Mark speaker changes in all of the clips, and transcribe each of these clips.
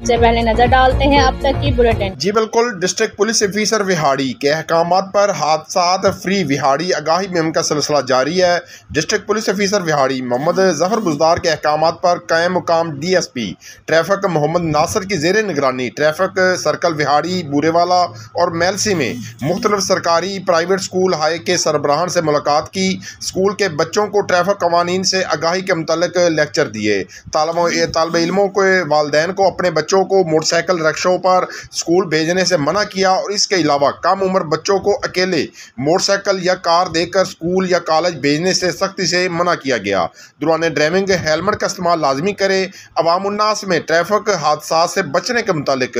Speaker 1: सबसे पहले नजर डालते हैं अब तक की बुलेटिन।
Speaker 2: जी बिल्कुल, डिस्ट्रिक्ट पुलिस ऑफिसर विहाड़ी के अहकामात पर हादसात फ्री विहाड़ी आगाही मुहिम का सिलसिला जारी है। District police officer Vehari Mohammad Zafar Buzdar के अहकामात पर कायम मुकाम DSP ट्रैफिक मोहम्मद नासिर की जेर निगरानी ट्रैफिक सर्कल विहाड़ी, बूरेवाला और मेलसी में मुख्तलिफ सरकारी प्राइवेट स्कूल हाई के सरबराहान से मुलाकात की। स्कूल के बच्चों को ट्रैफिक कवानीन से आगाही के मुतालिक लेक्चर दिए। तालिब इल्मों के वालिदैन को अपने बच्चों को मोटरसाइकिल रिक्शों पर स्कूल भेजने से मना किया और इसके अलावा कम उम्र बच्चों को अकेले मोटरसाइकिल या कार देकर स्कूल या कॉलेज भेजने से सख्ती से मना किया गया। दौरान ड्राइविंग हेलमेट का इस्तेमाल लाजमी करें। अवामुन्नास में ट्रैफिक हादसा से बचने के मुतालिक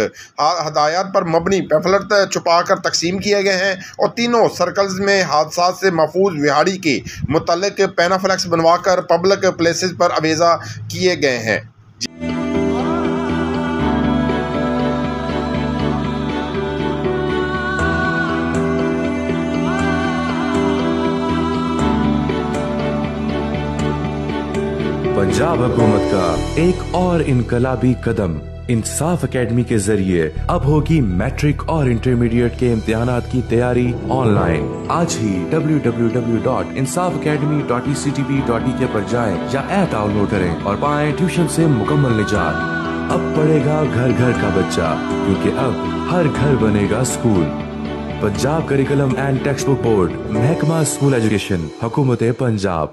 Speaker 2: हदायत पर मबनी पैम्फलेट छुपा कर तकसीम किए गए हैं और तीनों सर्कल्स में हादसा से महफूज विहाड़ी के मुतालिक पैनाफ्लेक्स बनवा कर पब्लिक प्लेसेस पर अवेजा किए गए हैं।
Speaker 3: पंजाब हुकूमत का एक और इनकलाबी कदम इंसाफ एकेडमी के जरिए अब होगी मैट्रिक और इंटरमीडिएट के इम्तिहानात की तैयारी ऑनलाइन। आज ही www.insafacademy.ectv.ek पर जाएं या ऐप डाउनलोड करें और पाएं ट्यूशन से मुकम्मल निजात। अब पढ़ेगा घर घर का बच्चा, क्योंकि अब हर घर बनेगा school. Punjab curriculum and text book board, महकमा स्कूल एजुकेशन, हुकूमत पंजाब।